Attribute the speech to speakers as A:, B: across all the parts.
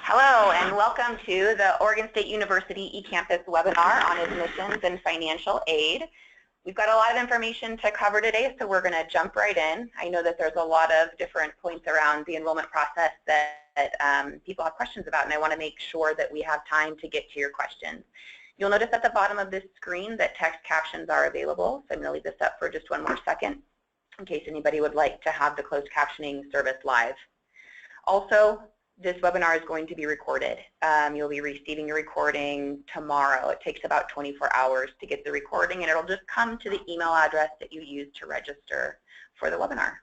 A: Hello and welcome to the Oregon State University eCampus webinar on admissions and financial aid. We've got a lot of information to cover today, so we're going to jump right in. I know that there's a lot of different points around the enrollment process that people have questions about, and I want to make sure that we have time to get to your questions. You'll notice at the bottom of this screen that text captions are available, so I'm going to leave this up for just one more second in case anybody would like to have the closed captioning service live. Also, this webinar is going to be recorded. You'll be receiving a recording tomorrow. It takes about 24 hours to get the recording, and it'll just come to the email address that you used to register for the webinar.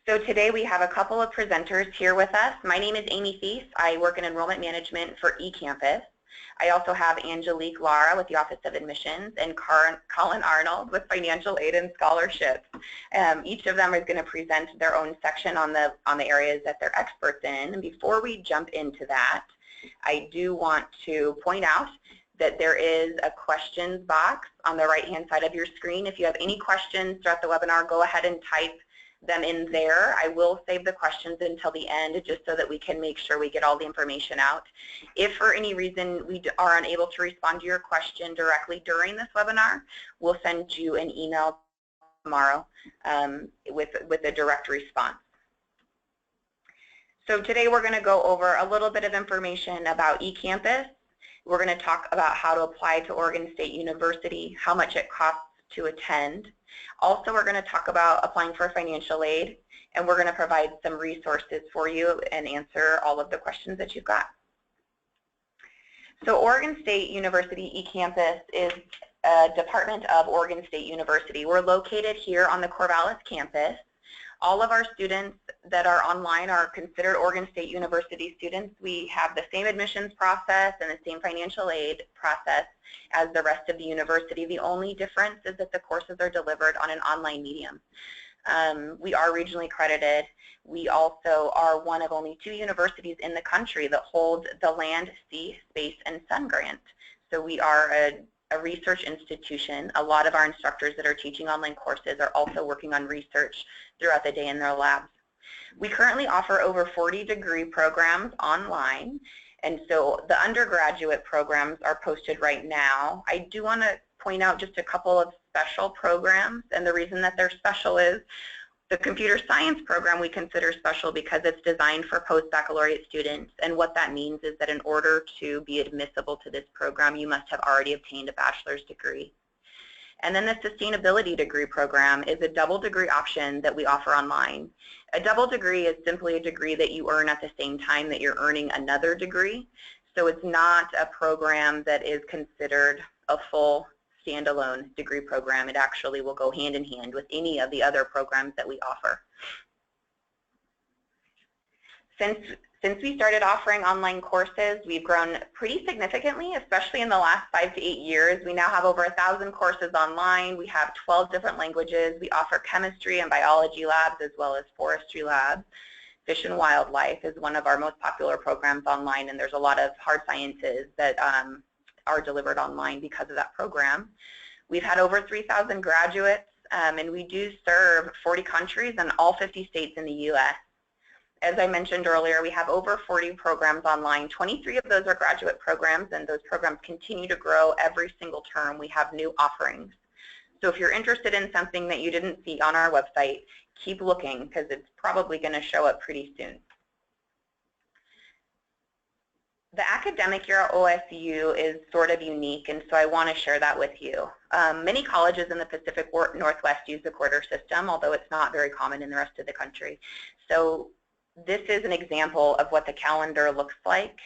A: So today we have a couple of presenters here with us. My name is Amy Thies. I work in enrollment management for eCampus. I also have Angelique Lara with the Office of Admissions and Colin Arnold with Financial Aid and Scholarships. Each of them is going to present their own section on the areas that they're experts in. And before we jump into that, I do want to point out that there is a questions box on the right-hand side of your screen. If you have any questions throughout the webinar, go ahead and type them in there. I will save the questions until the end just so that we can make sure we get all the information out. If for any reason we are unable to respond to your question directly during this webinar, we'll send you an email tomorrow with a direct response. So today we're going to go over a little bit of information about eCampus. We're going to talk about how to apply to Oregon State University, how much it costs to attend. Also, we're going to talk about applying for financial aid, and we're going to provide some resources for you and answer all of the questions that you've got. So Oregon State University eCampus is a department of Oregon State University. We're located here on the Corvallis campus. All of our students that are online are considered Oregon State University students. We have the same admissions process and the same financial aid process as the rest of the university. The only difference is that the courses are delivered on an online medium. We are regionally accredited. We also are one of only 2 universities in the country that hold the Land, Sea, Space, and Sun grant. So we are a research institution. A lot of our instructors that are teaching online courses are also working on research throughout the day in their labs. We currently offer over 40 degree programs online, and so the undergraduate programs are posted right now. I do want to point out just a couple of special programs, and the reason that they're special is the computer science program we consider special because it's designed for post-baccalaureate students, and what that means is that in order to be admissible to this program, you must have already obtained a bachelor's degree. And then the sustainability degree program is a double degree option that we offer online. A double degree is simply a degree that you earn at the same time that you're earning another degree. So it's not a program that is considered a full standalone degree program. It actually will go hand in hand with any of the other programs that we offer. Since we started offering online courses, we've grown pretty significantly, especially in the last 5 to 8 years. We now have over 1,000 courses online. We have 12 different languages. We offer chemistry and biology labs as well as forestry labs. Fish and wildlife is one of our most popular programs online, and there's a lot of hard sciences that are delivered online because of that program. We've had over 3,000 graduates, and we do serve 40 countries and all 50 states in the U.S. As I mentioned earlier, we have over 40 programs online. 23 of those are graduate programs, and those programs continue to grow every single term. We have new offerings. So if you're interested in something that you didn't see on our website, keep looking because it's probably going to show up pretty soon. The academic year at OSU is sort of unique, and so I want to share that with you. Many colleges in the Pacific Northwest use the quarter system, although it's not very common in the rest of the country. So this is an example of what the calendar looks like.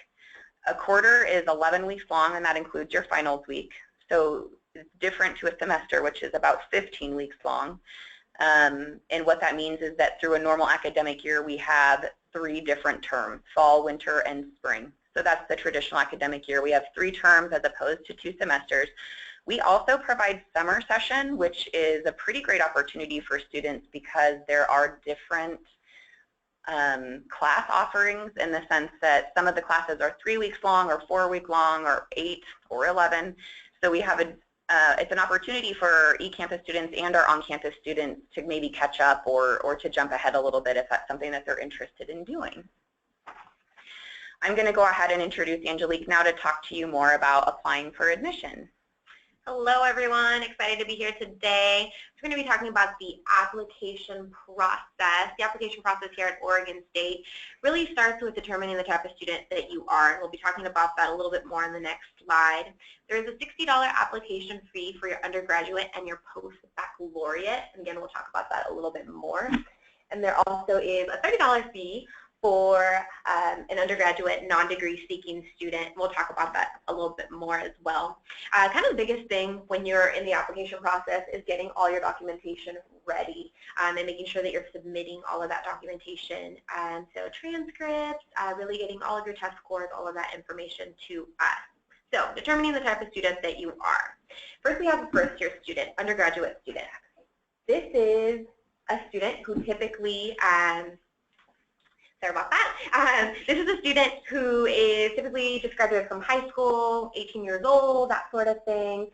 A: A quarter is 11 weeks long, and that includes your finals week. So it's different to a semester, which is about 15 weeks long. And what that means is that through a normal academic year, we have 3 different terms, fall, winter, and spring. So that's the traditional academic year. We have 3 terms as opposed to 2 semesters. We also provide summer session, which is a pretty great opportunity for students because there are different class offerings in the sense that some of the classes are 3 weeks long or 4 week long or 8 or 11. So we have it's an opportunity for eCampus students and our on-campus students to maybe catch up or to jump ahead a little bit if that's something that they're interested in doing. I'm going to go ahead and introduce Angelique now to talk to you more about applying for admission.
B: Hello everyone, excited to be here today. We're going to be talking about the application process. The application process here at Oregon State really starts with determining the type of student that you are. We'll be talking about that a little bit more in the next slide. There is a $60 application fee for your undergraduate and your post-baccalaureate. And again, we'll talk about that a little bit more. And there also is a $30 fee for an undergraduate non-degree seeking student. We'll talk about that a little bit more as well. Kind of the biggest thing when you're in the application process is getting all your documentation ready and making sure that you're submitting all of that documentation. So transcripts, really getting all of your test scores, all of that information to us. So determining the type of student that you are. First we have a first year student, undergraduate student. This is a student who typically sorry about that. This is a student who is typically just graduated from high school, 18 years old, that sort of thing.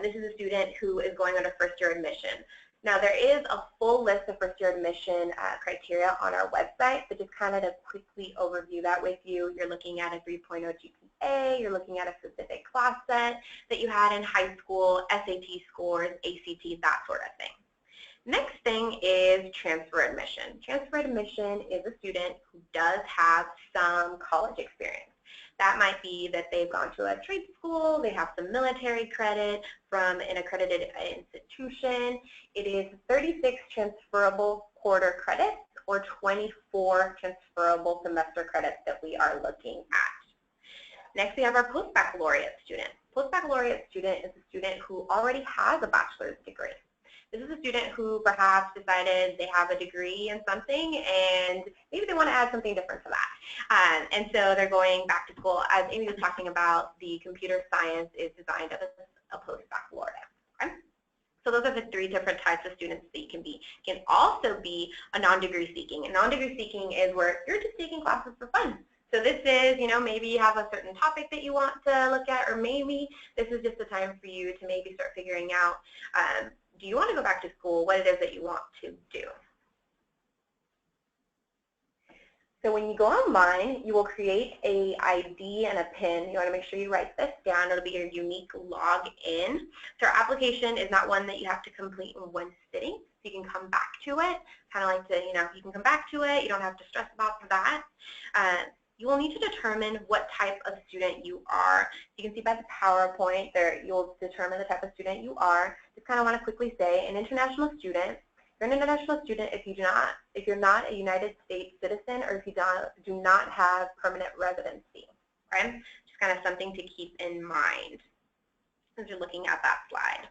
B: This is a student who is going under first year admission. Now there is a full list of first year admission criteria on our website, but just kind of to quickly overview that with you, you're looking at a 3.0 GPA, you're looking at a specific class set that you had in high school, SAT scores, ACT, that sort of thing. Next thing is transfer admission. Transfer admission is a student who does have some college experience. That might be that they've gone to a trade school, they have some military credit from an accredited institution. It is 36 transferable quarter credits or 24 transferable semester credits that we are looking at. Next we have our post-baccalaureate student. Post-baccalaureate student is a student who already has a bachelor's degree. This is a student who perhaps decided they have a degree in something and maybe they want to add something different to that. And so they're going back to school. As Amy was talking about, the computer science is designed as a post-baccalaureate. Okay? So those are the three different types of students that you can be. You can also be a non-degree seeking. And non-degree seeking is where you're just taking classes for fun. So this is, maybe you have a certain topic that you want to look at, or maybe this is just a time for you to maybe start figuring out do you want to go back to school, what it is that you want to do. So when you go online, you will create a ID and a PIN. You want to make sure you write this down. It'll be your unique login. So our application is not one that you have to complete in one sitting. So you can come back to it, kind of like you can come back to it. You don't have to stress about that. You will need to determine what type of student you are. You can see by the PowerPoint there, you'll determine the type of student you are. Just kind of want to quickly say, an international student. You're an international student if you're not a United States citizen or if you do not have permanent residency. Right? Just kind of something to keep in mind as you're looking at that slide.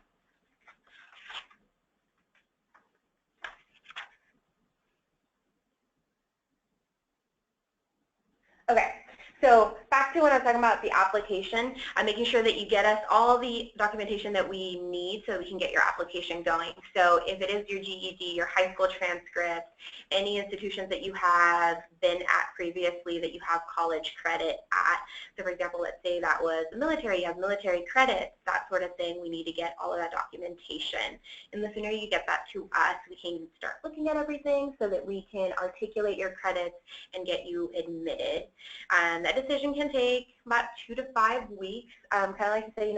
B: Okay, so back to when I was talking about the application, I'm making sure that you get us all the documentation that we need so we can get your application going. So if it is your GED, your high school transcript, any institutions that you have been at previously that you have college credit at. So for example, let's say that was the military, you have military credits, that sort of thing. We need to get all of that documentation. And the sooner you get that to us, we can start looking at everything so that we can articulate your credits and get you admitted. And that decision can take about 2 to 5 weeks. Kind of like to say,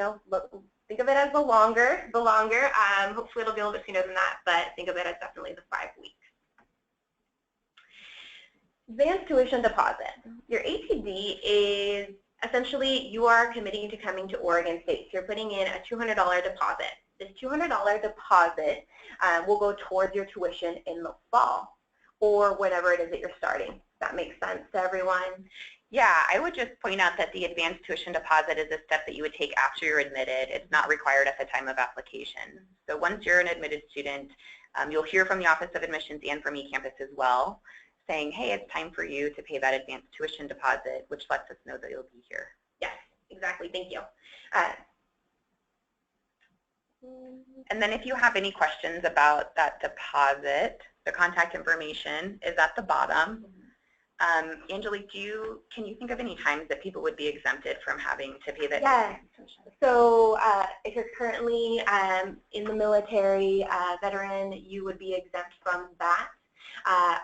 B: think of it as the longer. Hopefully it'll be a little bit sooner than that, but think of it as definitely the 5 weeks. Advanced tuition deposit. Your ATD is essentially you are committing to coming to Oregon State. So you're putting in a $200 deposit. This $200 deposit will go towards your tuition in the fall or whenever it is that you're starting. Does that make sense to everyone?
A: Yeah, I would just point out that the advanced tuition deposit is a step that you would take after you're admitted. It's not required at the time of application. So once you're an admitted student, you'll hear from the Office of Admissions and from eCampus as well, saying, hey, it's time for you to pay that advanced tuition deposit, which lets us know that you'll be here.
B: Yes, exactly. Thank you.
A: And then if you have any questions about that deposit, the contact information is at the bottom. Angelique, can you think of any times that people would be exempted from having to pay that?
B: Yes. So if you're currently in the military, veteran, you would be exempt from that.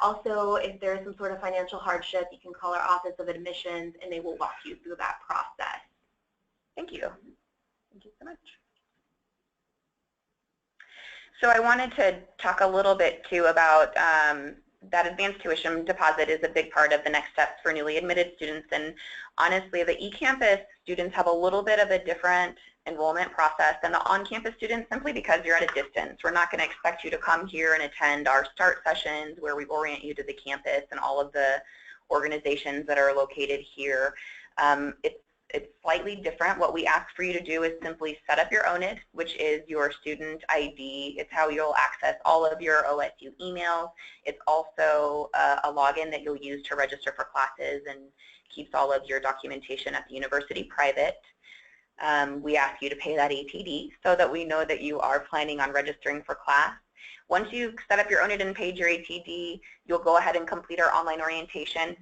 B: Also, if there is some sort of financial hardship, you can call our Office of Admissions and they will walk you through that process.
A: Thank you. Thank you so much. So I wanted to talk a little bit too about that advanced tuition deposit is a big part of the next steps for newly admitted students, and honestly the eCampus students have a little bit of a different enrollment process than the on-campus students simply because you're at a distance. We're not going to expect you to come here and attend our start sessions where we orient you to the campus and all of the organizations that are located here. It's slightly different. What we ask for you to do is simply set up your ONID, which is your student ID. It's how you'll access all of your OSU emails. It's also a login that you'll use to register for classes and keeps all of your documentation at the university private. We ask you to pay that ATD so that we know that you are planning on registering for class. Once you've set up your ONID and paid your ATD, you'll go ahead and complete our online orientation.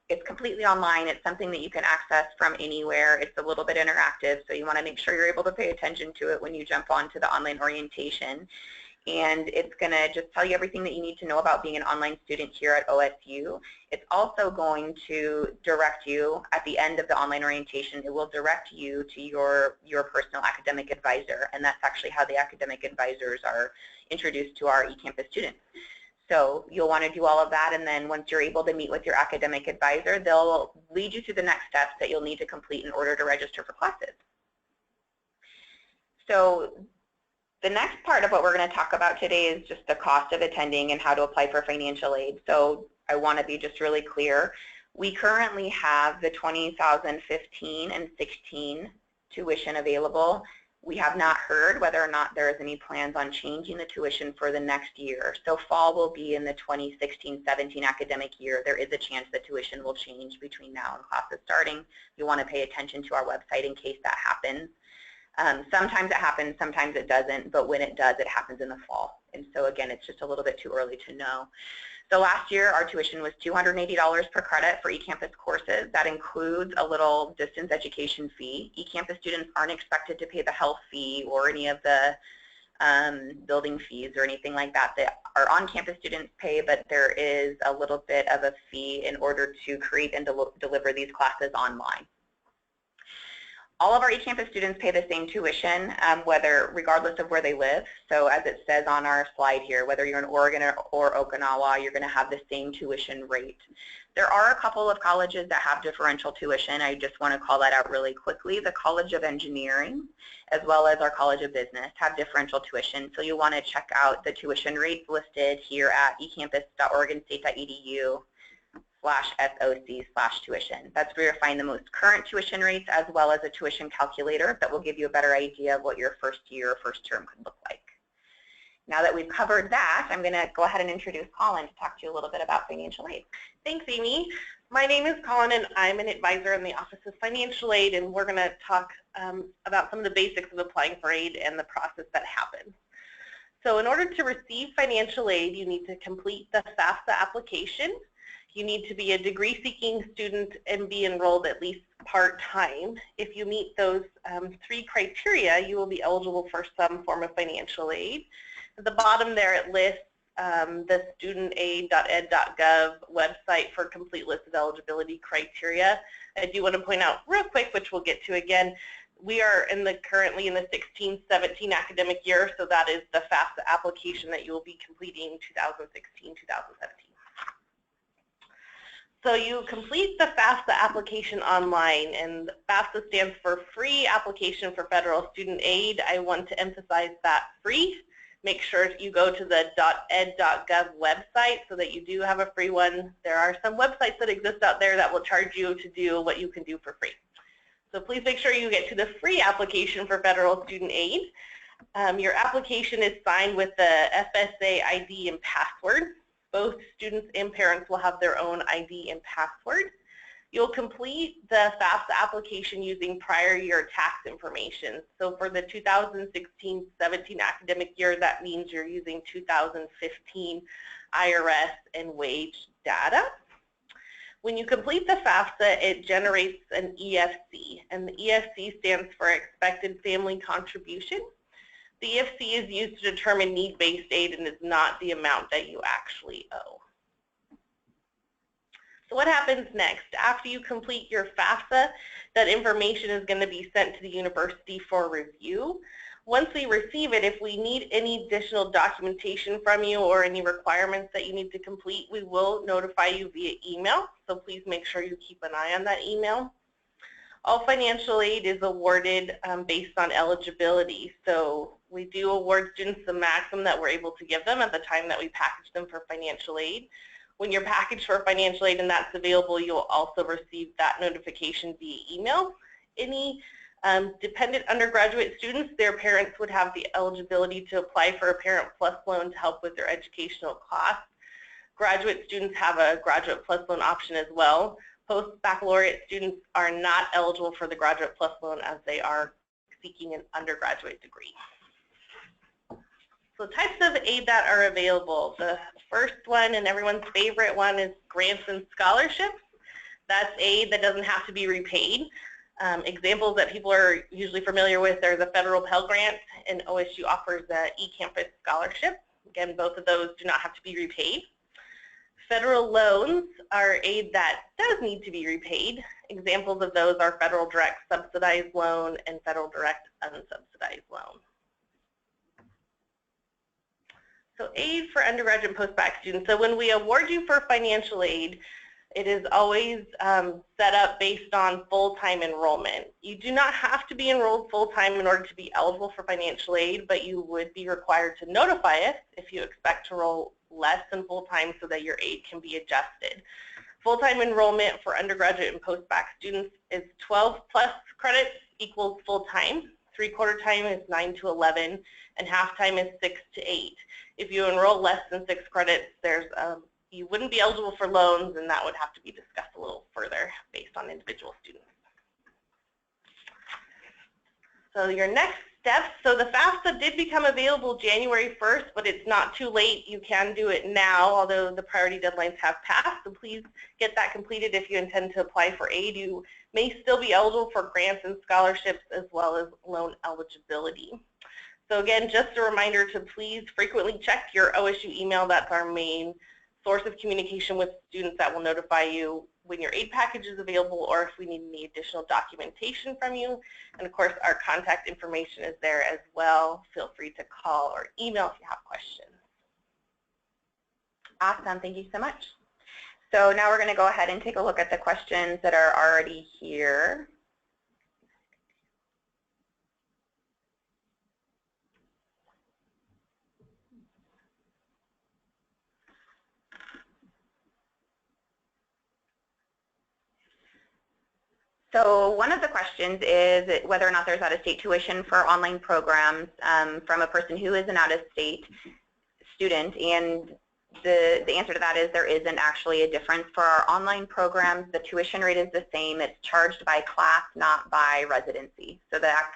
A: It's completely online. It's something that you can access from anywhere. It's a little bit interactive, so you want to make sure you're able to pay attention to it when you jump onto the online orientation. And it's going to just tell you everything that you need to know about being an online student here at OSU. It's also going to direct you at the end of the online orientation. It will direct you to your personal academic advisor, and that's actually how the academic advisors are introduced to our eCampus students. So you'll want to do all of that, and then once you're able to meet with your academic advisor, they'll lead you to the next steps that you'll need to complete in order to register for classes. So the next part of what we're going to talk about today is just the cost of attending and how to apply for financial aid. So I want to be just really clear. We currently have the 2015 and 16 tuition available. We have not heard whether or not there is any plans on changing the tuition for the next year. So fall will be in the 2016-17 academic year. There is a chance that tuition will change between now and classes starting. You want to pay attention to our website in case that happens. Sometimes it happens, sometimes it doesn't, but when it does, it happens in the fall. And so again, it's just a little bit too early to know. So last year, our tuition was $280 per credit for eCampus courses. That includes a little distance education fee. eCampus students aren't expected to pay the health fee or any of the building fees or anything like that that our on-campus students pay, but there is a little bit of a fee in order to create and deliver these classes online. All of our eCampus students pay the same tuition, regardless of where they live. So as it says on our slide here, whether you're in Oregon or Okinawa, you're going to have the same tuition rate. There are a couple of colleges that have differential tuition. I just want to call that out really quickly. The College of Engineering, as well as our College of Business, have differential tuition. So you'll want to check out the tuition rates listed here at ecampus.oregonstate.edu/SOC/tuition. That's where you'll find the most current tuition rates as well as a tuition calculator that will give you a better idea of what your first year or first term could look like. Now that we've covered that, I'm going to go ahead and introduce Colin to talk to you a little bit about financial aid.
C: Thanks, Amy. My name is Colin, and I'm an advisor in the Office of Financial Aid, and we're going to talk about some of the basics of applying for aid and the process that happens. So in order to receive financial aid, you need to complete the FAFSA application. You need to be a degree-seeking student and be enrolled at least part-time. If you meet those 3 criteria, you will be eligible for some form of financial aid. At the bottom there, it lists the studentaid.ed.gov website for a complete list of eligibility criteria. I do want to point out real quick, which we'll get to again, we are currently in the 16-17 academic year, so that is the FAFSA application that you will be completing 2016-2017. So you complete the FAFSA application online, and FAFSA stands for Free Application for Federal Student Aid. I want to emphasize that free. Make sure you go to the .ed.gov website so that you do have a free one. There are some websites that exist out there that will charge you to do what you can do for free. So please make sure you get to the free application for federal student aid. Your application is signed with the FSA ID and password. Both students and parents will have their own ID and password. You'll complete the FAFSA application using prior year tax information. So for the 2016-17 academic year, that means you're using 2015 IRS and wage data. When you complete the FAFSA, it generates an EFC, and the EFC stands for Expected Family Contribution. The EFC is used to determine need-based aid and is not the amount that you actually owe. So what happens next? After you complete your FAFSA, that information is going to be sent to the university for review. Once we receive it, if we need any additional documentation from you or any requirements that you need to complete, we will notify you via email. So please make sure you keep an eye on that email. All financial aid is awarded based on eligibility. So we do award students the maximum that we're able to give them at the time that we package them for financial aid. When you're packaged for financial aid and that's available, you'll also receive that notification via email. Any dependent undergraduate students, their parents would have the eligibility to apply for a Parent Plus loan to help with their educational costs. Graduate students have a Graduate Plus loan option as well. Post-baccalaureate students are not eligible for the Graduate Plus loan as they are seeking an undergraduate degree. So types of aid that are available. The first one and everyone's favorite one is grants and scholarships. That's aid that doesn't have to be repaid. Examples that people are usually familiar with are the federal Pell Grant, and OSU offers the eCampus scholarship. Again, both of those do not have to be repaid. Federal loans are aid that does need to be repaid. Examples of those are federal direct subsidized loan and federal direct unsubsidized loan. So aid for undergraduate and post-bac students. So when we award you for financial aid, it is always set up based on full-time enrollment. You do not have to be enrolled full-time in order to be eligible for financial aid, but you would be required to notify us if you expect to enroll less than full-time so that your aid can be adjusted. Full-time enrollment for undergraduate and post-bac students is 12 plus credits equals full-time. 3/4 time is 9 to 11, and half-time is 6 to 8. If you enroll less than 6 credits, you wouldn't be eligible for loans, and that would have to be discussed a little further based on individual students. So your next steps, so the FAFSA did become available January 1st, but it's not too late. You can do it now, although the priority deadlines have passed, so please get that completed if you intend to apply for aid. You may still be eligible for grants and scholarships as well as loan eligibility. So again, just a reminder to please frequently check your OSU email. That's our main source of communication with students that will notify you when your aid package is available or if we need any additional documentation from you. And of course, our contact information is there as well. Feel free to call or email if you have questions.
A: Awesome, thank you so much. So now we're going to go ahead and take a look at the questions that are already here. So one of the questions is whether or not there's out-of-state tuition for online programs from a person who is an out-of-state student, and the answer to that is there isn't actually a difference. For our online programs, the tuition rate is the same. It's charged by class, not by residency. So that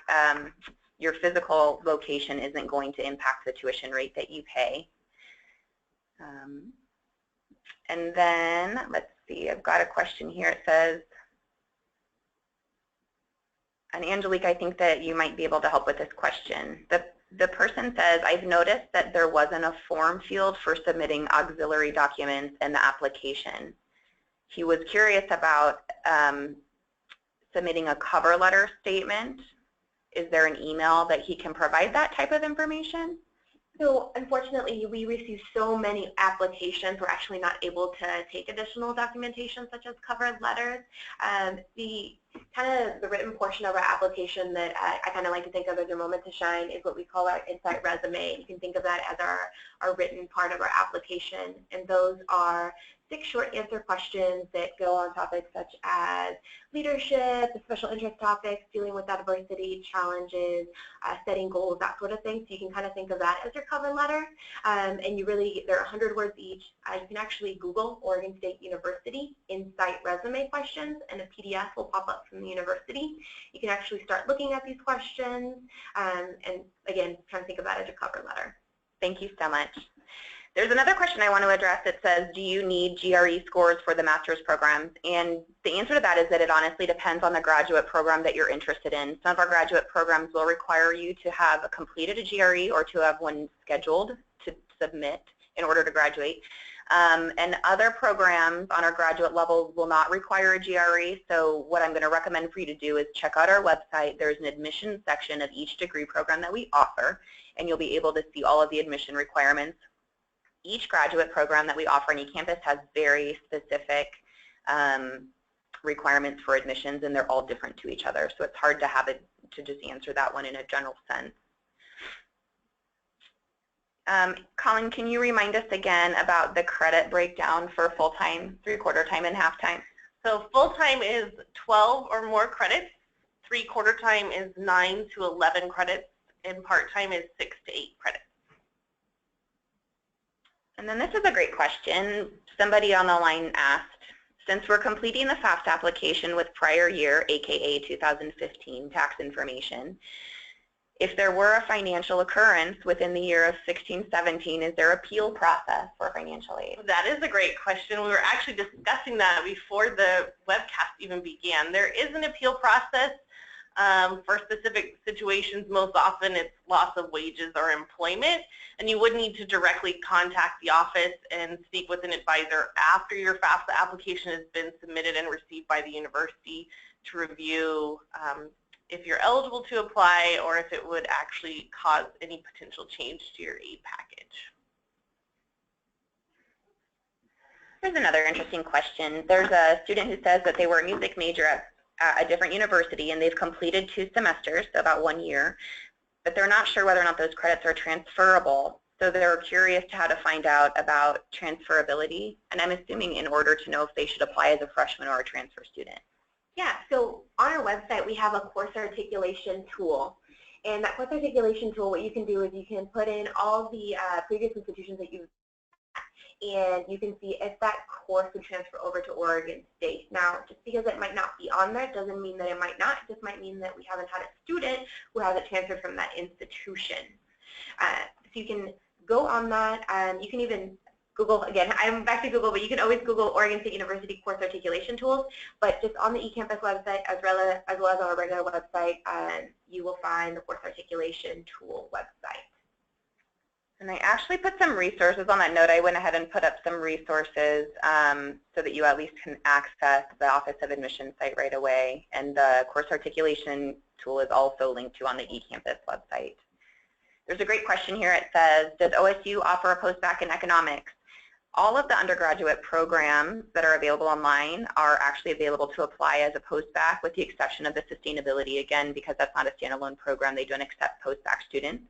A: your physical location isn't going to impact the tuition rate that you pay. And then, let's see, I've got a question here. It says, and Angelique, I think that you might be able to help with this question. The person says, I've noticed that there wasn't a form field for submitting auxiliary documents in the application. He was curious about submitting a cover letter statement. Is there an email that he can provide that type of information?
B: So unfortunately, we receive so many applications, we're actually not able to take additional documentation such as cover letters. The written portion of our application that I kind of like to think of as a moment to shine is what we call our Insight resume. You can think of that as our written part of our application, and those are 6 short answer questions that go on topics such as leadership, the special interest topics, dealing with adversity, challenges, setting goals, that sort of thing. So you can kind of think of that as your cover letter. And they're 100 words each. You can actually Google Oregon State University Insight resume questions, and a PDF will pop up from the university. You can actually start looking at these questions and again, try to think of that as your cover letter.
A: Thank you so much. There's another question I want to address that says, do you need GRE scores for the master's programs? And the answer to that is that it honestly depends on the graduate program that you're interested in. Some of our graduate programs will require you to have completed a GRE or to have one scheduled to submit in order to graduate. And other programs on our graduate level will not require a GRE, so what I'm going to recommend for you to do is check out our website. There's an admission section of each degree program that we offer, and you'll be able to see all of the admission requirements. Each graduate program that we offer on eCampus has very specific requirements for admissions, and they're all different to each other, so it's hard to have it to just answer that one in a general sense. Colin, can you remind us again about the credit breakdown for full-time, three-quarter time, and half-time?
C: So full-time is 12 or more credits, three-quarter time is 9 to 11 credits, and part-time is 6 to 8 credits.
A: And then this is a great question. Somebody on the line asked, since we're completing the FAFSA application with prior year, aka 2015 tax information, if there were a financial occurrence within the year of 16-17, is there appeal process for financial aid?
C: That is a great question. We were actually discussing that before the webcast even began. There is an appeal process for specific situations. Most often it's loss of wages or employment, and you would need to directly contact the office and speak with an advisor after your FAFSA application has been submitted and received by the university to review if you're eligible to apply or if it would actually cause any potential change to your aid package.
A: Here's another interesting question. There's a student who says that they were a music major at a different university and they've completed 2 semesters, so about 1 year, but they're not sure whether or not those credits are transferable. So they're curious to how to find out about transferability, and I'm assuming in order to know if they should apply as a freshman or a transfer student.
B: Yeah, so on our website we have a course articulation tool. And that course articulation tool, what you can do is you can put in all the previous institutions that you've and you can see if that course would transfer over to Oregon State. Now, just because it might not be on there doesn't mean that it might not. It just might mean that we haven't had a student who has it transferred from that institution. So you can go on that, and you can even Google, again, I'm back to Google, but you can always Google Oregon State University course articulation tools. But just on the eCampus website, as well as our regular website, you will find the course articulation tool website.
A: And I actually put some resources on that note. I went ahead and put up some resources so that you at least can access the Office of Admissions site right away. And the course articulation tool is also linked to on the eCampus website. There's a great question here. It says, does OSU offer a post-bac in economics? All of the undergraduate programs that are available online are actually available to apply as a post-bac, with the exception of the sustainability, again, because that's not a standalone program. They don't accept post-bac students.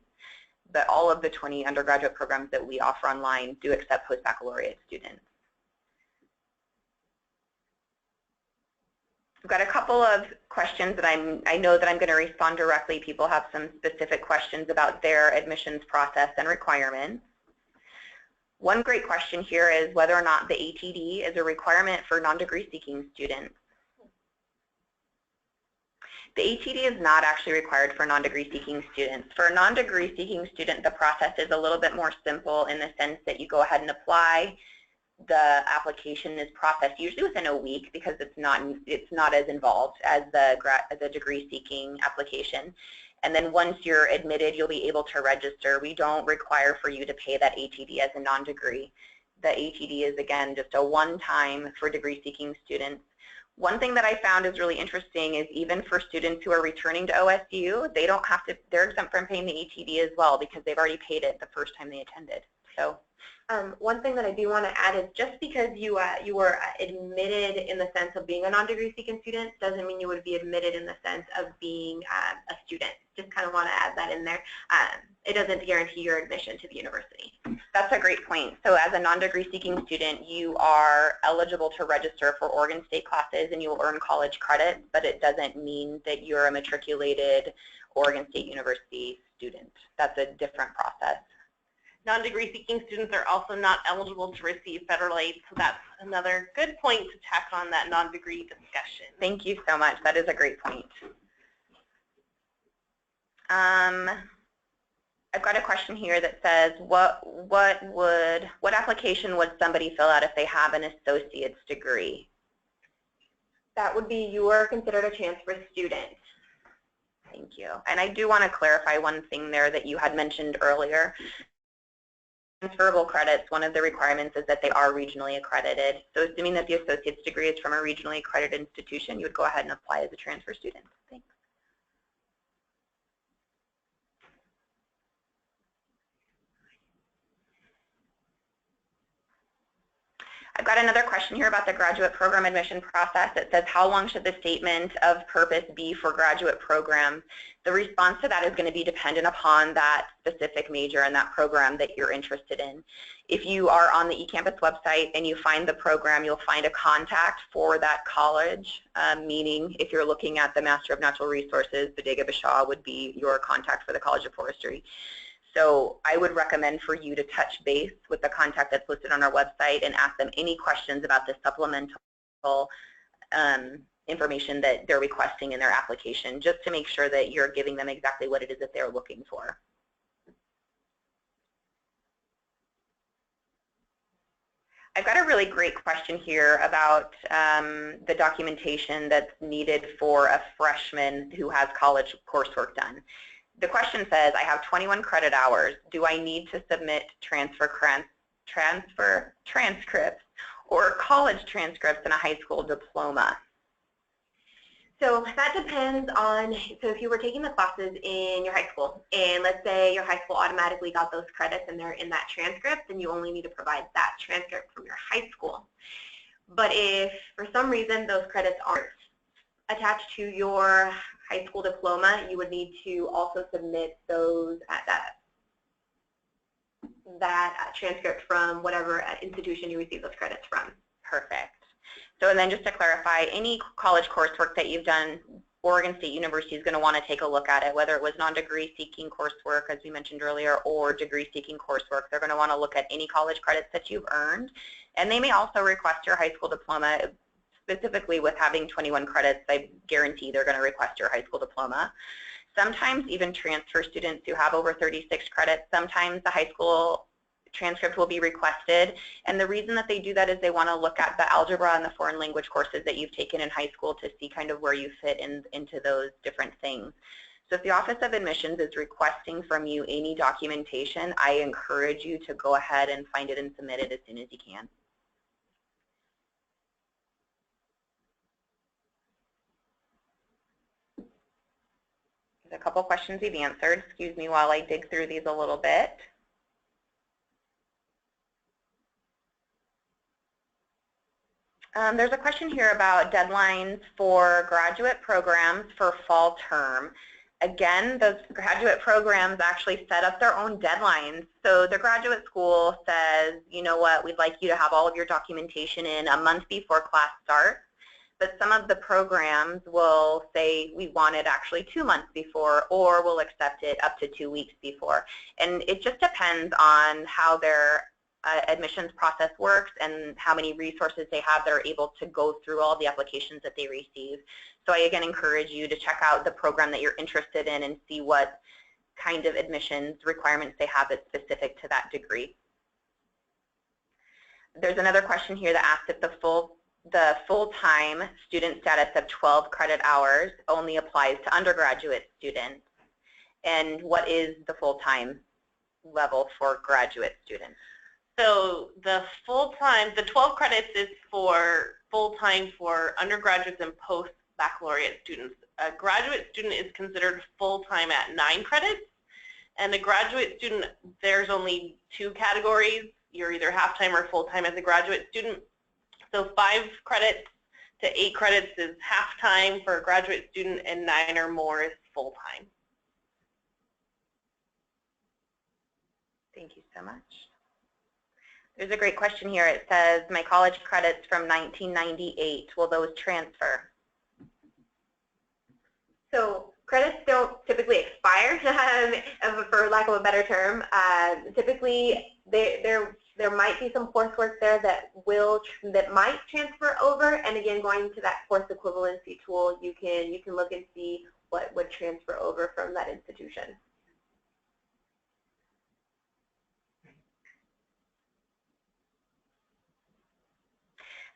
A: But all of the 20 undergraduate programs that we offer online do accept post-baccalaureate students. I've got a couple of questions that I know that I'm going to respond directly. People have some specific questions about their admissions process and requirements. One great question here is whether or not the ATD is a requirement for non-degree seeking students. The ATD is not actually required for non-degree seeking students. For a non-degree seeking student, the process is a little bit more simple in the sense that you go ahead and apply. The application is processed usually within a week because it's not as involved as the degree seeking application. And then once you're admitted, you'll be able to register. We don't require for you to pay that ATD as a non-degree. The ATD is, again, just a one-time for degree-seeking students. One thing that I found is really interesting is even for students who are returning to OSU, they don't have to, they're exempt from paying the ATD as well because they've already paid it the first time they attended. So.
B: One thing that I do want to add is just because you were admitted in the sense of being a non-degree seeking student doesn't mean you would be admitted in the sense of being a student. Just kind of want to add that in there. It doesn't guarantee your admission to the university.
A: That's a great point. So as a non-degree seeking student, you are eligible to register for Oregon State classes and you will earn college credits, but it doesn't mean that you're a matriculated Oregon State University student. That's a different process.
C: Non-degree seeking students are also not eligible to receive federal aid, so that's another good point to tack on that non-degree discussion.
A: Thank you so much. That is a great point. I've got a question here that says, what application would somebody fill out if they have an associate's degree?
B: That would be you are considered a transfer student.
A: Thank you. And I do want to clarify one thing there that you had mentioned earlier. Transferable credits, one of the requirements is that they are regionally accredited. So assuming that the associate's degree is from a regionally accredited institution, you would go ahead and apply as a transfer student. Thanks. I've got another question here about the graduate program admission process. It says, how long should the statement of purpose be for graduate programs? The response to that is going to be dependent upon that specific major and that program that you're interested in. If you are on the eCampus website and you find the program, you'll find a contact for that college, meaning if you're looking at the Master of Natural Resources, Bodega Bashaw would be your contact for the College of Forestry. So I would recommend for you to touch base with the contact that's listed on our website and ask them any questions about the supplemental information that they're requesting in their application, just to make sure that you're giving them exactly what it is that they're looking for. I've got a really great question here about the documentation that's needed for a freshman who has college coursework done. The question says, I have 21 credit hours. Do I need to submit transfer transcripts or college transcripts in a high school diploma?
B: So that depends on, so if you were taking the classes in your high school, and let's say your high school automatically got those credits and they're in that transcript, then you only need to provide that transcript from your high school. But if for some reason those credits aren't attached to your high school diploma, you would need to also submit those at that transcript from whatever institution you receive those credits from.
A: Perfect. So and then just to clarify, any college coursework that you've done, Oregon State University is going to want to take a look at it, whether it was non-degree seeking coursework, as we mentioned earlier, or degree seeking coursework. They're going to want to look at any college credits that you've earned. And they may also request your high school diploma. Specifically with having 21 credits, I guarantee they're going to request your high school diploma. Sometimes even transfer students who have over 36 credits, sometimes the high school transcript will be requested. And the reason that they do that is they want to look at the algebra and the foreign language courses that you've taken in high school to see kind of where you fit into those different things. So if the Office of Admissions is requesting from you any documentation, I encourage you to go ahead and find it and submit it as soon as you can. A couple questions we've answered. Excuse me while I dig through these a little bit. There's a question here about deadlines for graduate programs for fall term. Again, those graduate programs actually set up their own deadlines. So the graduate school says, you know what, we'd like you to have all of your documentation in a month before class starts. But some of the programs will say we want it actually 2 months before, or we'll accept it up to 2 weeks before. And it just depends on how their admissions process works and how many resources they have that are able to go through all the applications that they receive. So I again encourage you to check out the program that you're interested in and see what kind of admissions requirements they have that's specific to that degree. There's another question here that asks if the full-time student status of 12 credit hours only applies to undergraduate students, and what is the full-time level for graduate students?
C: So the 12 credits is for full-time for undergraduates and post-baccalaureate students. A graduate student is considered full-time at 9 credits, and a graduate student, there's only 2 categories. You're either half-time or full-time as a graduate student. So 5 credits to 8 credits is half-time for a graduate student, and 9 or more is full-time.
A: Thank you so much. There's a great question here. It says, my college credits from 1998, will those transfer?
B: So credits don't typically expire, for lack of a better term. Typically, there might be some coursework there that might transfer over. And again, going to that course equivalency tool, you can look and see what would transfer over from that institution.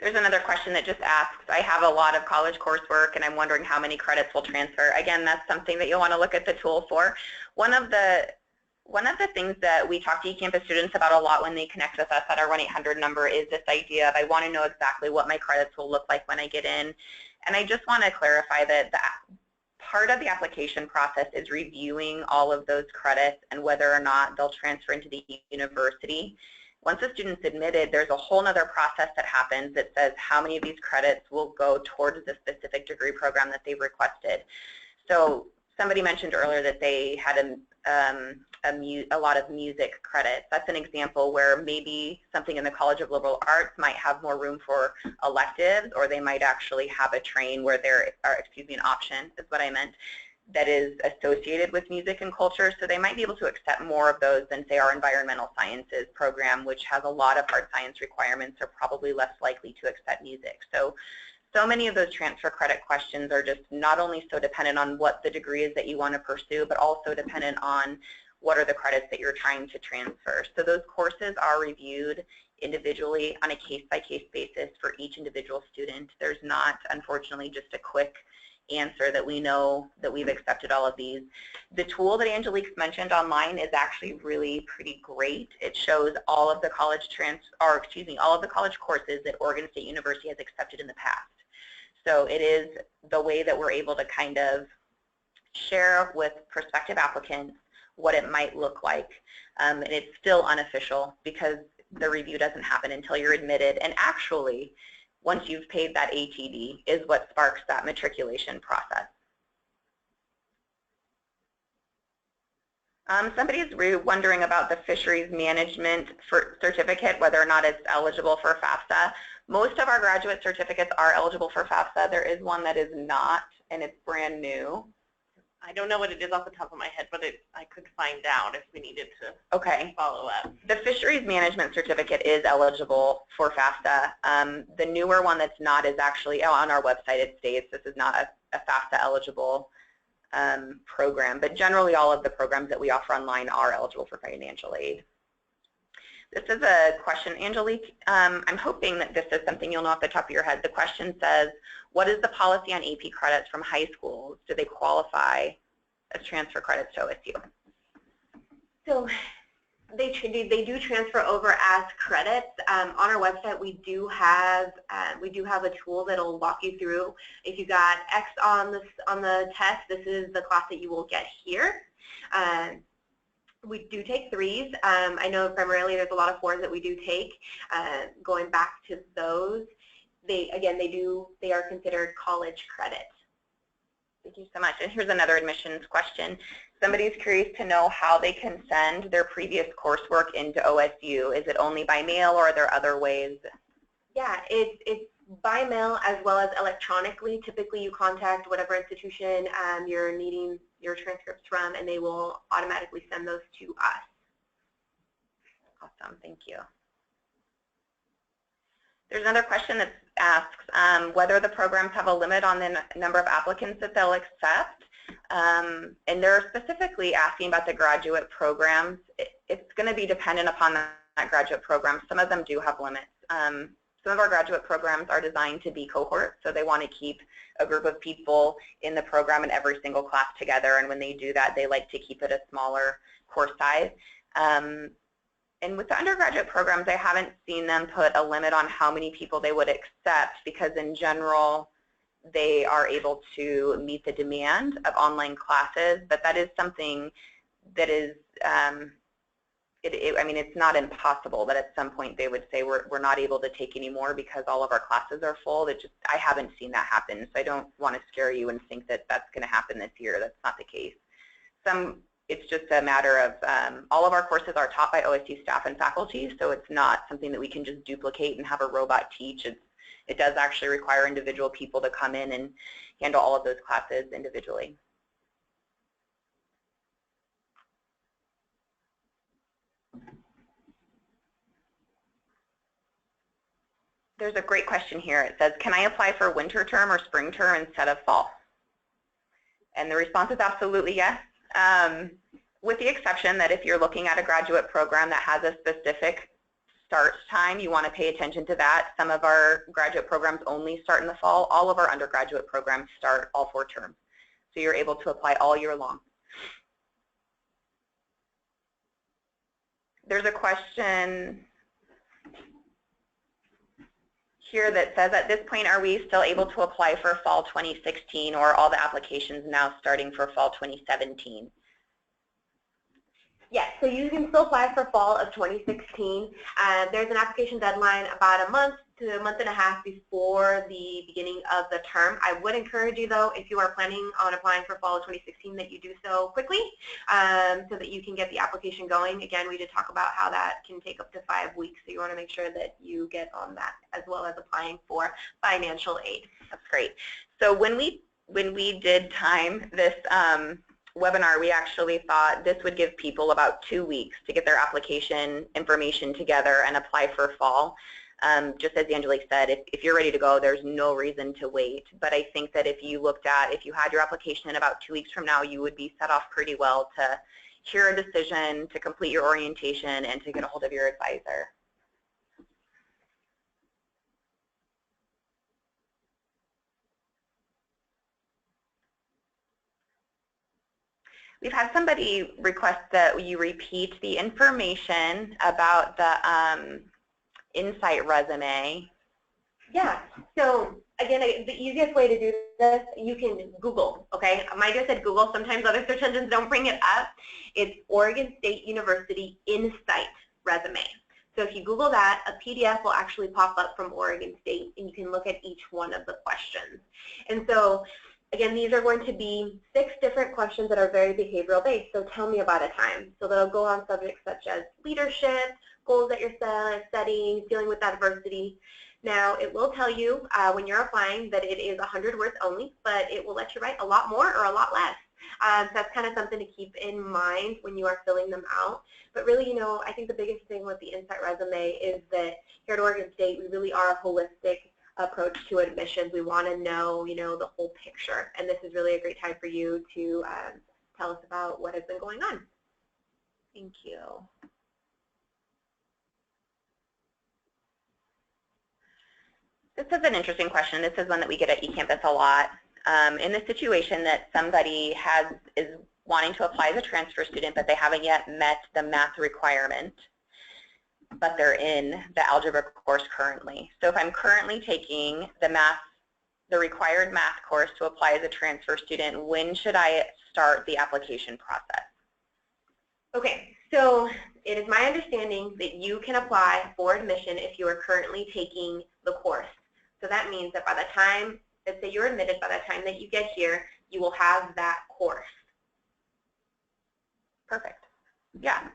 A: There's another question that just asks, I have a lot of college coursework and I'm wondering how many credits will transfer. Again, that's something that you'll want to look at the tool for. One of the things that we talk to eCampus students about a lot when they connect with us at our 1-800 number is this idea of I want to know exactly what my credits will look like when I get in. And I just want to clarify that part of the application process is reviewing all of those credits and whether or not they'll transfer into the university. Once a student's admitted, there's a whole other process that happens that says how many of these credits will go towards the specific degree program that they've requested. So somebody mentioned earlier that they had a lot of music credits. That's an example where maybe something in the College of Liberal Arts might have more room for electives, or they might actually have a train where there are, an option is what I meant, that is associated with music and culture. So they might be able to accept more of those than, say, our environmental sciences program, which has a lot of hard science requirements, are probably less likely to accept music. So many of those transfer credit questions are just not only so dependent on what the degree is that you want to pursue, but also dependent on what are the credits that you're trying to transfer. So those courses are reviewed individually on a case-by-case basis for each individual student. There's not, unfortunately, just a quick answer that we know that we've accepted all of these. The tool that Angelique mentioned online is actually really pretty great. It shows all of the college all of the college courses that Oregon State University has accepted in the past. So it is the way that we're able to kind of share with prospective applicants what it might look like. And it's still unofficial because the review doesn't happen until you're admitted. And actually, once you've paid that ATD is what sparks that matriculation process. Somebody's wondering about the fisheries management certificate, whether or not it's eligible for FAFSA. Most of our graduate certificates are eligible for FAFSA. There is one that is not, and it's brand new.
C: I don't know what it is off the top of my head, but I could find out if we needed to follow up.
A: The fisheries management certificate is eligible for FAFSA. The newer one that's not is actually on our website. It states this is not a FAFSA eligible program, but generally all of the programs that we offer online are eligible for financial aid. This is a question, Angelique. I'm hoping that this is something you'll know off the top of your head. The question says, what is the policy on AP credits from high schools? Do they qualify as transfer credits to OSU?
B: So they do transfer over as credits. On our website, we do have a tool that'll walk you through. If you got X on the test, this is the class that you will get here. We do take 3s. I know primarily there's a lot of 4s that we do take. Going back to those, they are considered college credits.
A: Thank you so much. And here's another admissions question. Somebody's curious to know how they can send their previous coursework into OSU. Is it only by mail, or are there other ways?
B: Yeah, it's by mail as well as electronically. Typically, you contact whatever institution you're needing your transcripts from, and they will automatically send those to us.
A: Awesome, thank you. There's another question that asks whether the programs have a limit on the number of applicants that they'll accept. And they're specifically asking about the graduate programs. It's going to be dependent upon that graduate program. Some of them do have limits. Some of our graduate programs are designed to be cohorts, so they want to keep a group of people in the program in every single class together, and when they do that, they like to keep it a smaller course size. And with the undergraduate programs, I haven't seen them put a limit on how many people they would accept, because in general, they are able to meet the demand of online classes, but that is something that is, I mean, it's not impossible that at some point they would say we're not able to take any more because all of our classes are full. I haven't seen that happen, so I don't want to scare you and think that that's going to happen this year. That's not the case. It's just a matter of all of our courses are taught by OSU staff and faculty, so it's not something that we can just duplicate and have a robot teach. It does actually require individual people to come in and handle all of those classes individually. There's a great question here. It says, can I apply for winter term or spring term instead of fall? And the response is absolutely yes. With the exception that if you're looking at a graduate program that has a specific start time, you want to pay attention to that. Some of our graduate programs only start in the fall. All of our undergraduate programs start all 4 terms. So you're able to apply all year long. There's a question here that says, at this point, are we still able to apply for fall 2016, or are all the applications now starting for fall 2017?
B: Yes, so you can still apply for fall of 2016. There's an application deadline about a month to a month and a half before the beginning of the term. I would encourage you, though, if you are planning on applying for fall of 2016, that you do so quickly so that you can get the application going. Again, we did talk about how that can take up to 5 weeks, so you want to make sure that you get on that, as well as applying for financial aid.
A: That's great. So when we did time this webinar, we actually thought this would give people about 2 weeks to get their application information together and apply for fall. Just as Angelique said, if you're ready to go, there's no reason to wait. But I think that if you had your application in about 2 weeks from now, you would be set off pretty well to hear a decision, to complete your orientation, and to get a hold of your advisor. We've had somebody request that you repeat the information about the Insight resume.
B: Yeah, so again, the easiest way to do this, you can Google, okay? Mine just said Google. Sometimes other search engines don't bring it up. It's Oregon State University Insight resume. So if you Google that, a PDF will actually pop up from Oregon State, and you can look at each one of the questions. And so again, these are going to be 6 different questions that are very behavioral based. So tell me about a time. So they'll go on subjects such as leadership, goals that you're setting, dealing with adversity. Now, it will tell you when you're applying that it is 100 words only, but it will let you write a lot more or a lot less. So that's kind of something to keep in mind when you are filling them out. But really, you know, I think the biggest thing with the Insight resume is that here at Oregon State, we really are a holistic approach to admissions. We want to know, you know, the whole picture. And this is really a great time for you to tell us about what has been going on.
A: Thank you. This is an interesting question. This is one that we get at eCampus a lot. In the situation that somebody is wanting to apply as a transfer student, but they haven't yet met the math requirement, but they're in the algebra course currently. So if I'm currently taking the required math course to apply as a transfer student, when should I start the application process?
B: Okay, so it is my understanding that you can apply for admission if you are currently taking the course. So that means that by the time, let's say you're admitted, by the time that you get here, you will have that course.
A: Perfect. Yeah.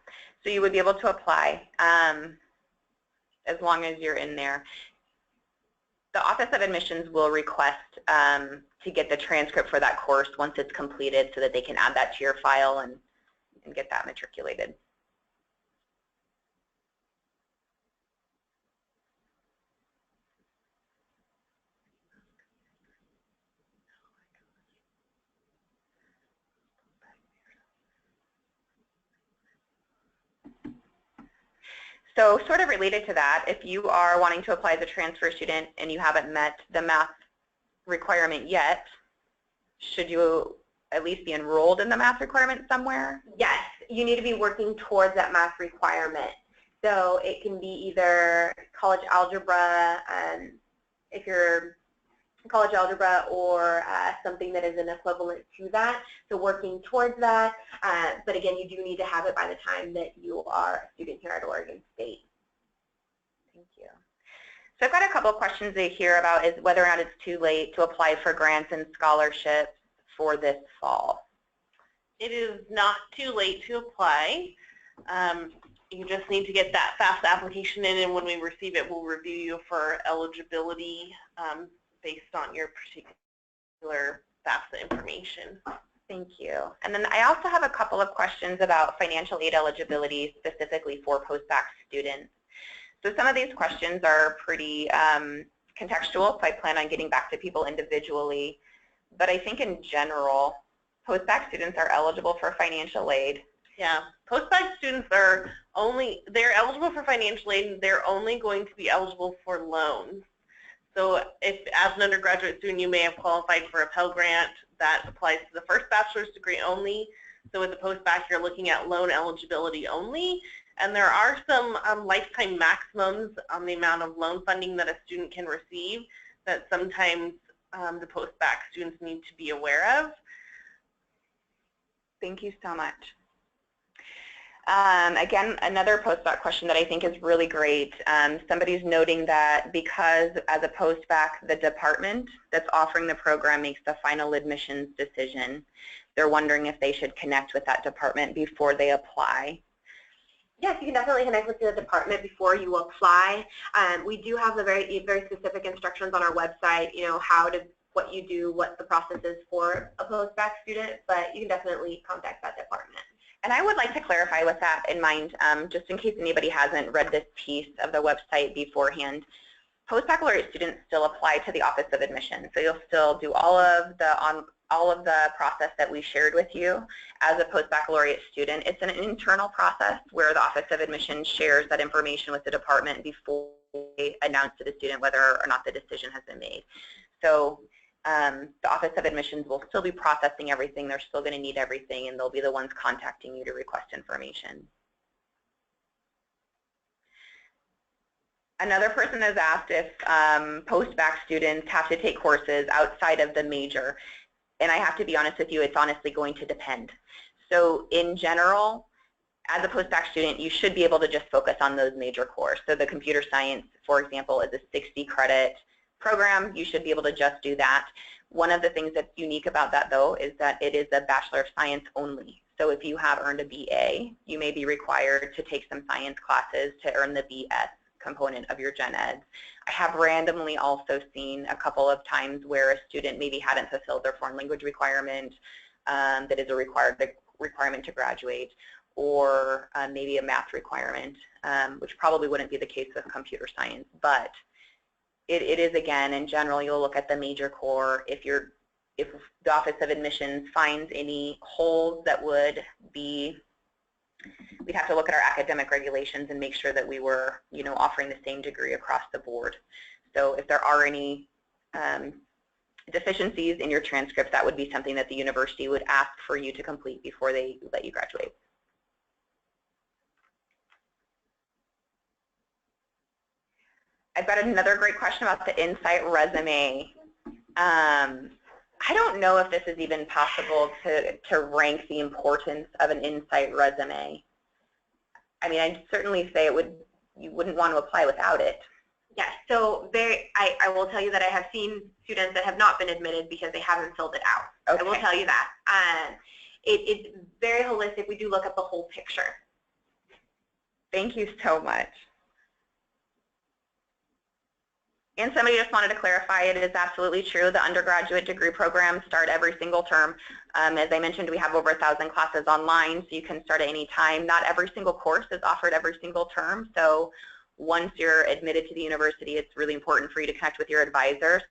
A: So you would be able to apply as long as you're in there. The Office of Admissions will request to get the transcript for that course once it's completed so that they can add that to your file and get that matriculated. So sort of related to that, if you are wanting to apply as a transfer student and you haven't met the math requirement yet, should you at least be enrolled in the math requirement somewhere?
B: Yes, you need to be working towards that math requirement. So it can be either college algebra, if you're college algebra, or something that is an equivalent to that. So working towards that, but again, you do need to have it by the time that you are a student here at Oregon State.
A: Thank you. So I've got a couple of questions here about is whether or not it's too late to apply for grants and scholarships for this fall.
C: It is not too late to apply. You just need to get that FAFSA application in, and when we receive it, we'll review you for eligibility based on your particular FAFSA information.
A: Thank you. And then I also have a couple of questions about financial aid eligibility specifically for post-bac students. So some of these questions are pretty contextual, so I plan on getting back to people individually. But I think in general, post-bac students are eligible for financial aid.
C: Yeah, post-bac students are they're eligible for financial aid, and they're only going to be eligible for loans. So if, as an undergraduate student, you may have qualified for a Pell Grant that applies to the first bachelor's degree only. So with the post-bac, you're looking at loan eligibility only. And there are some lifetime maximums on the amount of loan funding that a student can receive that sometimes the post-bac students need to be aware of.
A: Thank you so much. Again, another post-bac question that I think is really great. Somebody's noting that because as a post-bac, the department that's offering the program makes the final admissions decision, they're wondering if they should connect with that department before they apply.
B: Yes, you can definitely connect with the department before you apply. We do have the very specific instructions on our website, you know, what you do, what the process is for a post-bac student, but you can definitely contact that department.
A: And I would like to clarify with that in mind, just in case anybody hasn't read this piece of the website beforehand, post-baccalaureate students still apply to the Office of Admissions. So you'll still do all of the process that we shared with you as a post-baccalaureate student. It's an internal process where the Office of Admissions shares that information with the department before they announce to the student whether or not the decision has been made. So the Office of Admissions will still be processing everything. They're still going to need everything, and they'll be the ones contacting you to request information. Another person has asked if post-bac students have to take courses outside of the major. And I have to be honest with you, it's honestly going to depend. So in general, as a post-bac student, you should be able to just focus on those major cores. So the computer science, for example, is a 60-credit program. You should be able to just do that. One of the things that's unique about that, though, is that it is a Bachelor of Science only. So if you have earned a BA, you may be required to take some science classes to earn the BS component of your gen eds. I have randomly also seen a couple of times where a student maybe hadn't fulfilled their foreign language requirement that is a requirement to graduate, or maybe a math requirement, which probably wouldn't be the case with computer science. But it is, again, in general, you'll look at the major core. If the Office of Admissions finds any holes that would be, we'd have to look at our academic regulations and make sure that we were, you know, offering the same degree across the board. So if there are any deficiencies in your transcript, that would be something that the university would ask for you to complete before they let you graduate. I've got another great question about the Insight resume. I don't know if this is even possible to rank the importance of an Insight resume. I mean, I'd certainly say you wouldn't want to apply without it.
B: Yes, so I will tell you that I have seen students that have not been admitted because they haven't filled it out. Okay. I will tell you that. It's very holistic. We do look at the whole picture.
A: Thank you so much. And somebody just wanted to clarify, it is absolutely true. The undergraduate degree programs start every single term. As I mentioned, we have over 1,000 classes online, so you can start at any time. Not every single course is offered every single term. So once you're admitted to the university, it's really important for you to connect with your advisor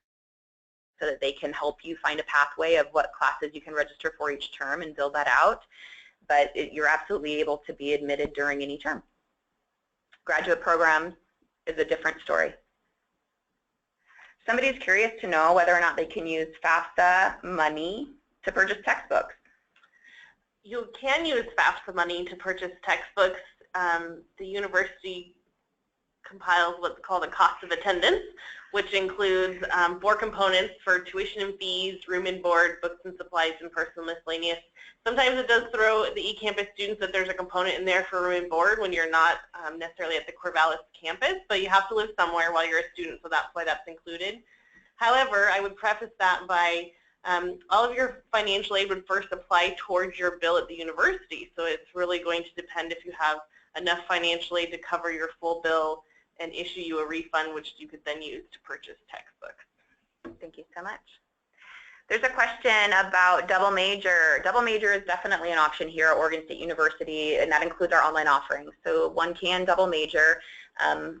A: so that they can help you find a pathway of what classes you can register for each term and build that out. But you're absolutely able to be admitted during any term. Graduate programs is a different story. Somebody's curious to know whether or not they can use FAFSA money to purchase textbooks.
C: You can use FAFSA money to purchase textbooks. The university compiles what's called a cost of attendance, which includes 4 components for tuition and fees, room and board, books and supplies, and personal miscellaneous. Sometimes it does throw the eCampus students that there's a component in there for room and board when you're not necessarily at the Corvallis campus, but you have to live somewhere while you're a student, so that's why that's included. However, I would preface that by all of your financial aid would first apply towards your bill at the university, so it's really going to depend if you have enough financial aid to cover your full bill and issue you a refund, which you could then use to purchase textbooks.
A: Thank you so much. There's a question about double major. Double major is definitely an option here at Oregon State University, and that includes our online offerings. So one can double major.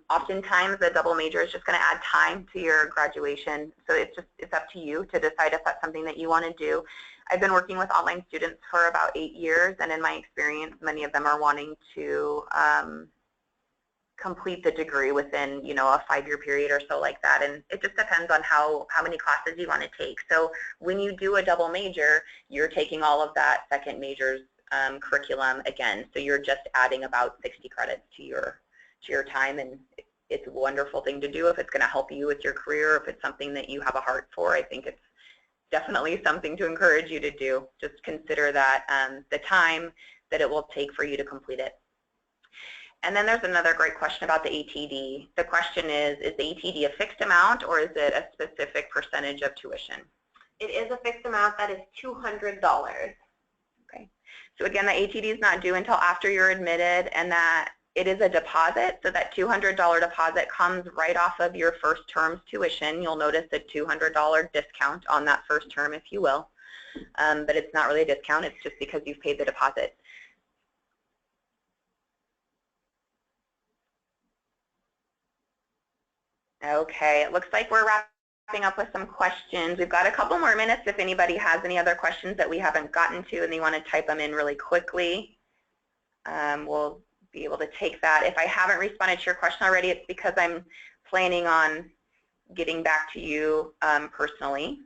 A: Oftentimes, a double major is just going to add time to your graduation, so it's up to you to decide if that's something that you want to do. I've been working with online students for about 8 years, and in my experience, many of them are wanting to complete the degree within, a 5-year period or so like that, and it just depends on how many classes you want to take. So when you do a double major, you're taking all of that second major's curriculum again, so you're just adding about 60 credits to your time, and it's a wonderful thing to do if it's going to help you with your career, if it's something that you have a heart for. I think it's definitely something to encourage you to do. Just consider that the time that it will take for you to complete it. And then there's another great question about the ATD. The question is the ATD a fixed amount or is it a specific percentage of tuition?
B: It is a fixed amount. That is $200.
A: Okay. So again, the ATD is not due until after you're admitted, and that it is a deposit, so that $200 deposit comes right off of your first term's tuition. You'll notice a $200 discount on that first term, if you will, but it's not really a discount. It's just because you've paid the deposit. Okay, it looks like we're wrapping up with some questions. We've got a couple more minutes if anybody has any other questions that we haven't gotten to and they want to type them in really quickly. We'll be able to take that. If I haven't responded to your question already, it's because I'm planning on getting back to you personally.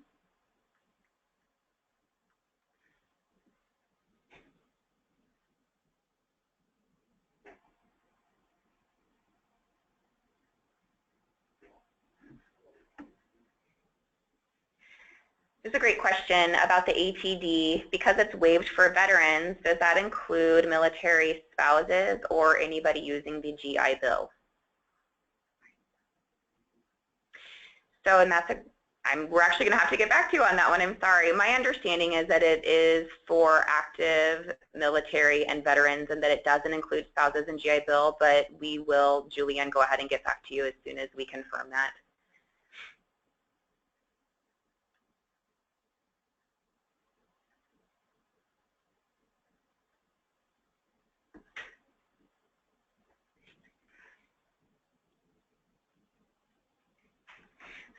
A: This is a great question about the ATD. Because it's waived for veterans, does that include military spouses or anybody using the GI Bill? So, and that's we're actually going to have to get back to you on that one. I'm sorry. My understanding is that it is for active military and veterans, and that it doesn't include spouses and GI Bill, but we will, Julianne, go ahead and get back to you as soon as we confirm that.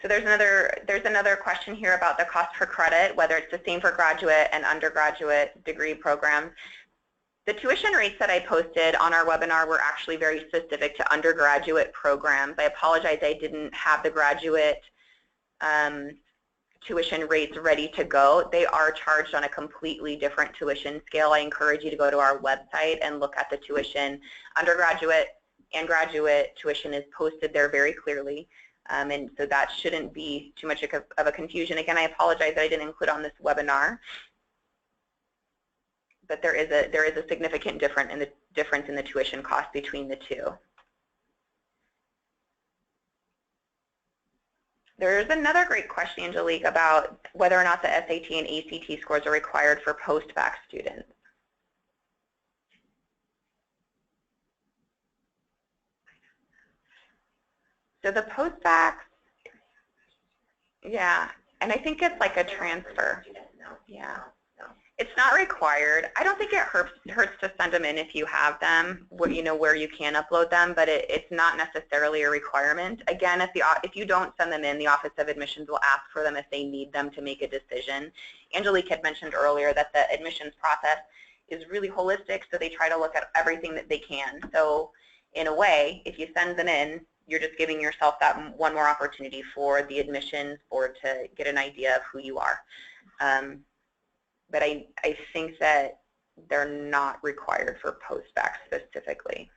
A: So there's another question here about the cost per credit, whether it's the same for graduate and undergraduate degree programs. The tuition rates that I posted on our webinar were actually very specific to undergraduate programs. I apologize I didn't have the graduate tuition rates ready to go. They are charged on a completely different tuition scale. I encourage you to go to our website and look at the tuition. Undergraduate and graduate tuition is posted there very clearly. And so that shouldn't be too much of a confusion. Again, I apologize that I didn't include on this webinar, but there is a significant difference in the tuition cost between the two. There's another great question, Angelique, about whether or not the SAT and ACT scores are required for post-bac students. So the post-bac, yeah, and I think it's like a transfer. Yeah, it's not required. I don't think it hurts to send them in if you have them, where you can upload them, but it's not necessarily a requirement. Again, if you don't send them in, the Office of Admissions will ask for them if they need them to make a decision. Angelique had mentioned earlier that the admissions process is really holistic, so they try to look at everything that they can. So in a way, if you send them in, you're just giving yourself that one more opportunity for the admissions board to get an idea of who you are. But I think that they're not required for post-bac specifically.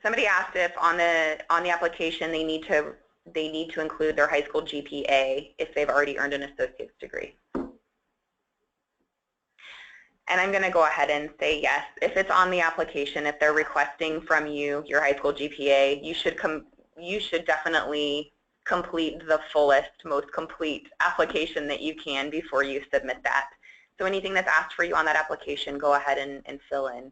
A: Somebody asked if on the application they need to include their high school GPA if they've already earned an associate's degree. And I'm going to go ahead and say yes. If it's on the application, if they're requesting from you your high school GPA, you should definitely complete the fullest, most complete application that you can before you submit that. So anything that's asked for you on that application, go ahead and fill in.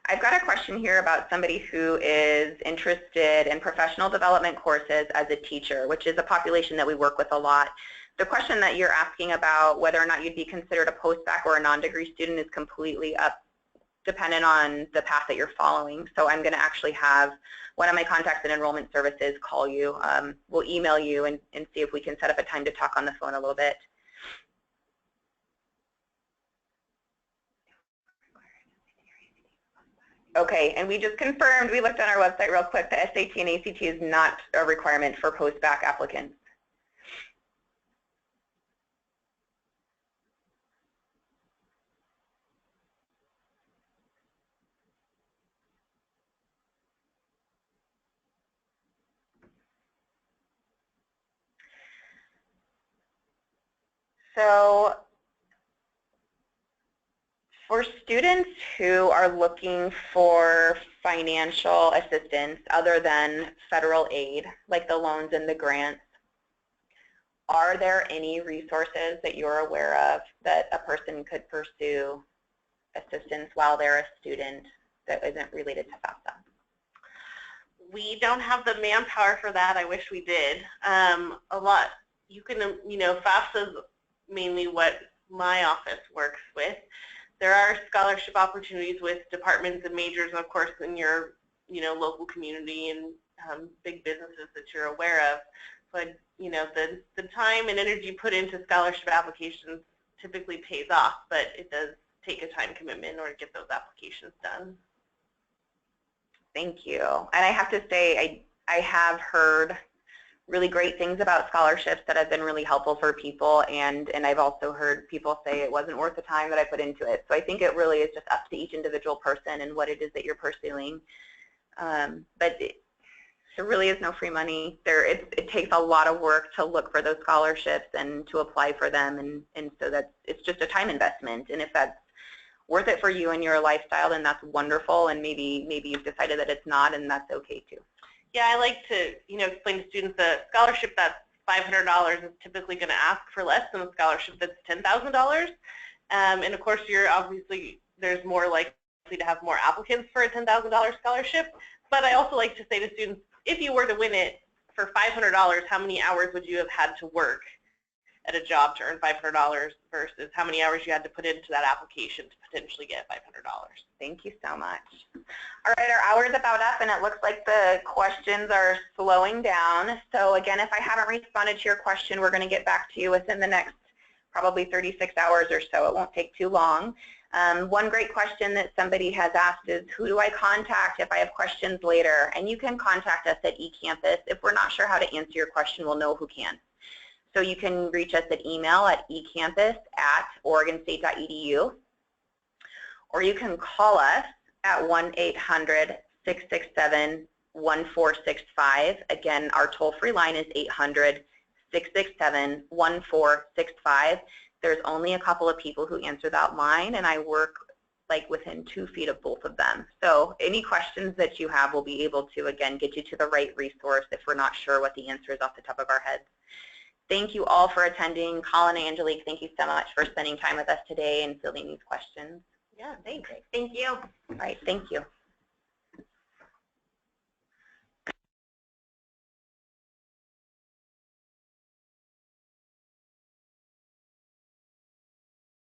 A: I've got a question here about somebody who is interested in professional development courses as a teacher, which is a population that we work with a lot. The question that you're asking about whether or not you'd be considered a post-bac or a non-degree student is completely dependent on the path that you're following. So I'm going to actually have one of my contacts in enrollment services call you. We'll email you and see if we can set up a time to talk on the phone a little bit. Okay, and we just confirmed, we looked on our website real quick, the SAT and ACT is not a requirement for post-bac applicants. So for students who are looking for financial assistance other than federal aid, like the loans and the grants, are there any resources that you're aware of that a person could pursue assistance while they're a student that isn't related to FAFSA?
C: We don't have the manpower for that. I wish we did. A lot, you can, FAFSA is mainly what my office works with. There are scholarship opportunities with departments and majors, and of course, in your, local community and big businesses that you're aware of. But, the time and energy put into scholarship applications typically pays off, but it does take a time commitment in order to get those applications done.
A: Thank you. And I have to say, I have heard really great things about scholarships that have been really helpful for people, and I've also heard people say it wasn't worth the time that I put into it. So I think it really is just up to each individual person and what it is that you're pursuing. But there really is no free money. It takes a lot of work to look for those scholarships and to apply for them, and so it's just a time investment. And if that's worth it for you and your lifestyle, then that's wonderful. And maybe you've decided that it's not, and that's okay too.
C: Yeah, I like to, explain to students that a scholarship that's $500 is typically going to ask for less than a scholarship that's $10,000. And of course, there's more likely to have more applicants for a $10,000 scholarship. But I also like to say to students, if you were to win it for $500, how many hours would you have had to work at a job to earn $500 versus how many hours you had to put into that application to potentially get $500?
A: Thank you so much. All right, our hour is about up, and it looks like the questions are slowing down. So again, if I haven't responded to your question, we're going to get back to you within the next probably 36 hours or so. It won't take too long. One great question that somebody has asked is, who do I contact if I have questions later? And you can contact us at eCampus. If we're not sure how to answer your question, we'll know who can. So you can reach us at email at ecampus@oregonstate.edu, or you can call us at 1-800-667-1465. Again, our toll-free line is 800-667-1465. There's only a couple of people who answer that line, and I work like within 2 feet of both of them. So any questions that you have, we'll be able to, again, get you to the right resource if we're not sure what the answer is off the top of our heads. Thank you all for attending. Colin and Angelique, thank you so much for spending time with us today and fielding these questions.
C: Yeah, thanks.
B: Thank you.
A: All right, thank you.